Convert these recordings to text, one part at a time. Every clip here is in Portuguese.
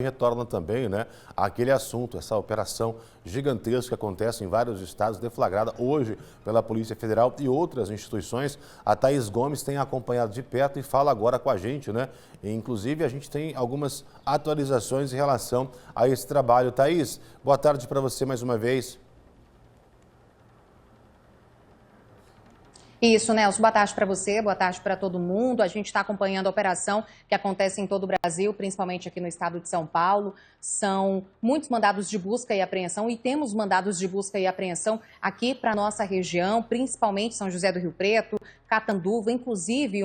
Retorna também, né, aquele assunto, essa operação gigantesca que acontece em vários estados, deflagrada hoje pela Polícia Federal e outras instituições. A Thaís Gomes tem acompanhado de perto e fala agora com a gente, né? E, inclusive, a gente tem algumas atualizações em relação a esse trabalho. Thaís, boa tarde para você mais uma vez. Isso, Nelson. Boa tarde para você, boa tarde para todo mundo. A gente está acompanhando a operação que acontece em todo o Brasil, principalmente aqui no estado de São Paulo. São muitos mandados de busca e apreensão e temos mandados de busca e apreensão aqui para a nossa região, principalmente São José do Rio Preto, Catanduva, inclusive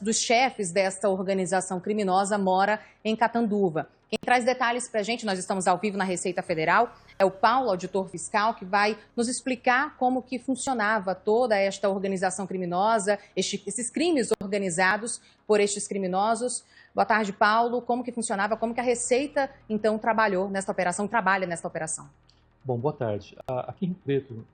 dos chefes desta organização criminosa mora em Catanduva. Quem traz detalhes para a gente, nós estamos ao vivo na Receita Federal, é o Paulo, auditor fiscal, que vai nos explicar como que funcionava toda esta organização criminosa, esses crimes organizados por estes criminosos. Boa tarde, Paulo. Como que funcionava, como que a Receita, então, trabalha nesta operação? Bom, boa tarde. Aqui em Rio Preto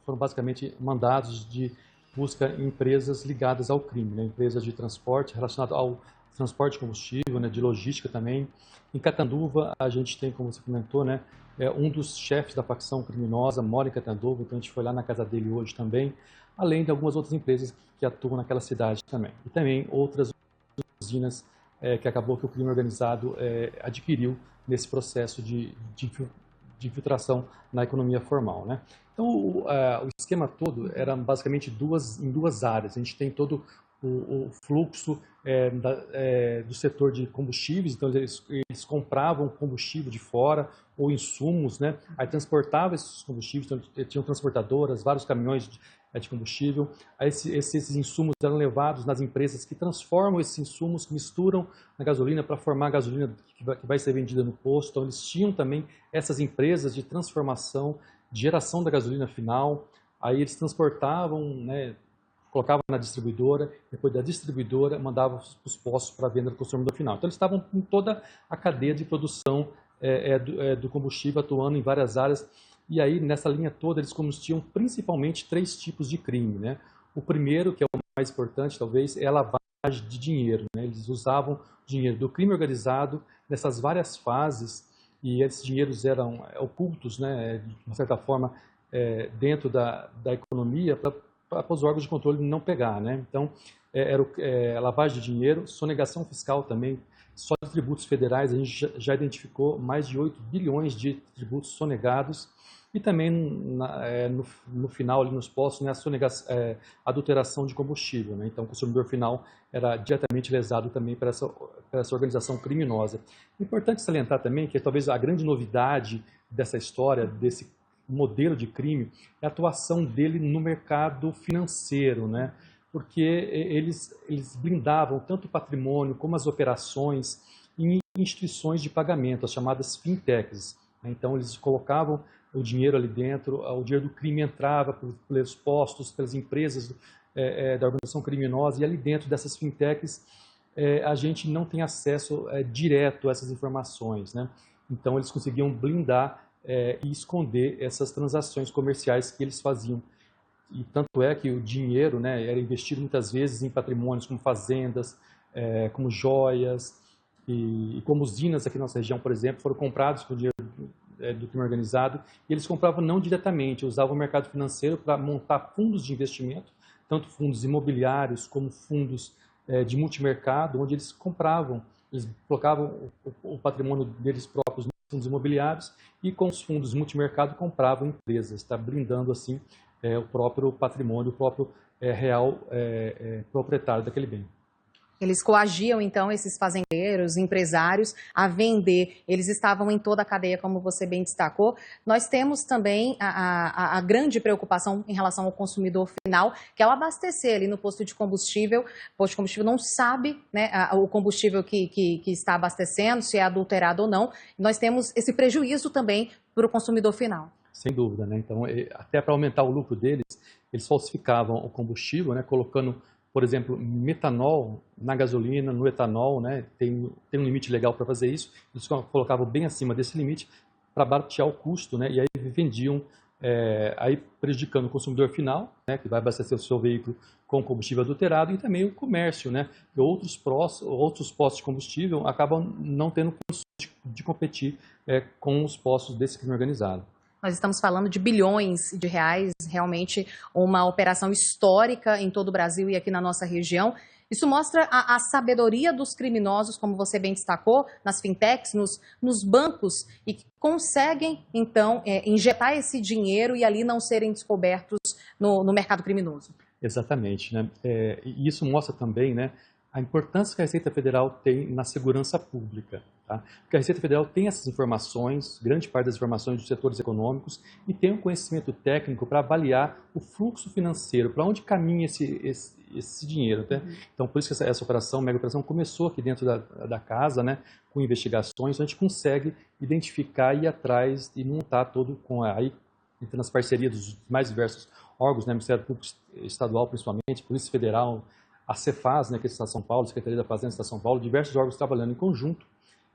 foram basicamente mandados de busca em empresas ligadas ao crime, né? Empresas de transporte relacionadas ao transporte de combustível, né? De logística também. Em Catanduva, a gente tem, como você comentou, né? Um dos chefes da facção criminosa mora em Catanduva, então a gente foi lá na casa dele hoje também, além de algumas outras empresas que atuam naquela cidade também. E também outras usinas que acabou que o crime organizado adquiriu nesse processo de infiltração na economia formal, né? Então, o esquema todo era basicamente em duas áreas. A gente tem todo o fluxo do setor de combustíveis, então eles compravam combustível de fora ou insumos, né? Aí transportavam esses combustíveis, então tinham transportadoras, vários caminhões de combustível. Aí esses insumos eram levados nas empresas que transformam esses insumos, misturam na gasolina para formar a gasolina que vai ser vendida no posto. Então eles tinham também essas empresas de transformação, de geração da gasolina final. Aí eles transportavam, né, colocavam na distribuidora, depois da distribuidora mandavam os postos para venda do consumidor final. Então eles estavam em toda a cadeia de produção do combustível, atuando em várias áreas. E aí, nessa linha toda, eles cometiam principalmente 3 tipos de crime, né? O primeiro, que é o mais importante, talvez, é a lavagem de dinheiro, né? Eles usavam dinheiro do crime organizado nessas várias fases, e esses dinheiros eram ocultos, né? De uma certa forma, dentro da economia, para os órgãos de controle não pegar, né? Então, era lavagem de dinheiro, sonegação fiscal também. Só de tributos federais, a gente já identificou mais de 8 bilhões de tributos sonegados. E também, no final, ali nos postos, né, a adulteração de combustível, né? Então, o consumidor final era diretamente lesado também por essa organização criminosa. Importante salientar também que talvez a grande novidade dessa história, desse modelo de crime, é a atuação dele no mercado financeiro, né? Porque eles blindavam tanto o patrimônio como as operações em instituições de pagamento, as chamadas fintechs. Então, eles colocavam o dinheiro ali dentro, o dinheiro do crime entrava pelos postos, pelas empresas da organização criminosa, e ali dentro dessas fintechs a gente não tem acesso direto a essas informações, né? Então, eles conseguiam blindar e esconder essas transações comerciais que eles faziam. E tanto é que o dinheiro, né, era investido muitas vezes em patrimônios como fazendas, como joias, e como usinas aqui na nossa região, por exemplo, foram comprados com dinheiro do crime organizado, e eles compravam não diretamente, usavam o mercado financeiro para montar fundos de investimento, tanto fundos imobiliários como fundos de multimercado, onde eles compravam, eles colocavam o patrimônio deles próprios nos fundos imobiliários e com os fundos multimercado compravam empresas, está blindando assim o próprio patrimônio, o próprio real proprietário daquele bem. Eles coagiam, então, esses fazendeiros, empresários, a vender. Eles estavam em toda a cadeia, como você bem destacou. Nós temos também a grande preocupação em relação ao consumidor final, que é o abastecer ali no posto de combustível. O posto de combustível não sabe, né, o combustível que está abastecendo, se é adulterado ou não. Nós temos esse prejuízo também para o consumidor final. Sem dúvida, né? Então, até para aumentar o lucro deles, eles falsificavam o combustível, né, colocando, por exemplo, metanol na gasolina, no etanol, né? Tem um limite legal para fazer isso. Eles colocavam bem acima desse limite para baratear o custo, né? E aí vendiam aí prejudicando o consumidor final, né, que vai abastecer o seu veículo com combustível adulterado, e também o comércio, né, que outros postos de combustível acabam não tendo condições de competir com os postos desse crime organizado. Nós estamos falando de bilhões de reais, realmente uma operação histórica em todo o Brasil e aqui na nossa região. Isso mostra a sabedoria dos criminosos, como você bem destacou, nas fintechs, nos bancos, e que conseguem, então, injetar esse dinheiro e ali não serem descobertos no mercado criminoso. Exatamente, né? E isso mostra também, né, a importância que a Receita Federal tem na segurança pública. Tá? Porque a Receita Federal tem essas informações, grande parte das informações dos setores econômicos, e tem um conhecimento técnico para avaliar o fluxo financeiro, para onde caminha esse dinheiro. Né? Então, por isso que essa operação, mega operação, começou aqui dentro da casa, né, com investigações, onde a gente consegue identificar e ir atrás e montar todo aí, entre as parcerias dos mais diversos órgãos, né, Ministério Público Estadual principalmente, Polícia Federal, a Cefaz, né, que é a Estado de São Paulo, Secretaria da Fazenda do Estado de São Paulo, diversos órgãos trabalhando em conjunto,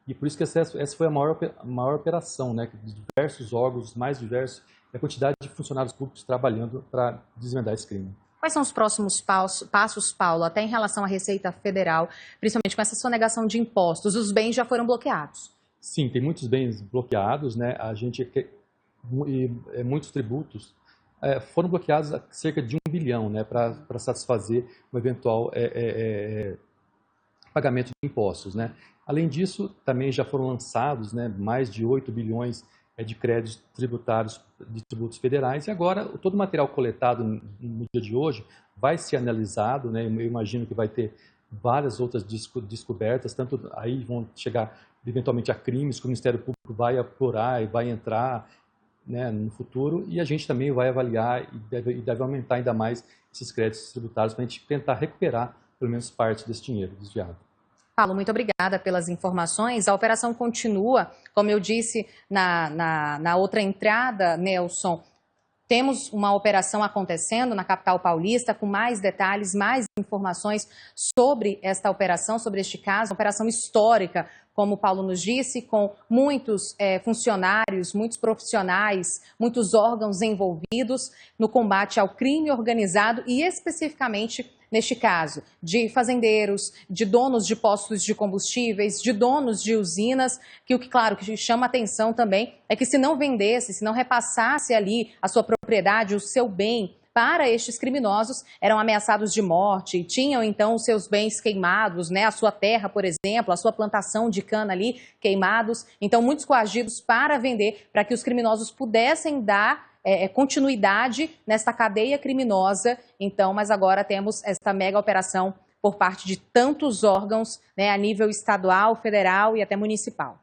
e por isso que essa foi a maior operação, né, de diversos órgãos, mais diversos, e a quantidade de funcionários públicos trabalhando para desvendar esse crime. Quais são os próximos passos, Paulo, até em relação à Receita Federal, principalmente com essa sonegação de impostos? Os bens já foram bloqueados? Sim, tem muitos bens bloqueados, né, muitos tributos foram bloqueados a cerca de 1 bilhão, né, para satisfazer o eventual pagamento de impostos, né. Além disso, também já foram lançados, né, mais de 8 bilhões de créditos tributários de tributos federais, e agora todo o material coletado no dia de hoje vai ser analisado, né, eu imagino que vai ter várias outras descobertas, tanto aí vão chegar eventualmente a crimes que o Ministério Público vai apurar e vai entrar, né, no futuro, e a gente também vai avaliar e deve aumentar ainda mais esses créditos tributários para a gente tentar recuperar pelo menos parte desse dinheiro desviado. Paulo, muito obrigada pelas informações. A operação continua, como eu disse na outra entrada, Nelson. Temos uma operação acontecendo na capital paulista com mais detalhes, mais informações sobre esta operação, sobre este caso, uma operação histórica, como o Paulo nos disse, com muitos funcionários, muitos profissionais, muitos órgãos envolvidos no combate ao crime organizado e especificamente neste caso, de fazendeiros, de donos de postos de combustíveis, de donos de usinas, claro, que chama atenção também é que se não vendesse, se não repassasse ali a sua propriedade, o seu bem para estes criminosos, eram ameaçados de morte, tinham então os seus bens queimados, né, a sua terra, por exemplo, a sua plantação de cana ali queimados, então muitos coagidos para vender, para que os criminosos pudessem dar continuidade nesta cadeia criminosa. Então, mas agora temos esta mega operação por parte de tantos órgãos, né, a nível estadual, federal e até municipal.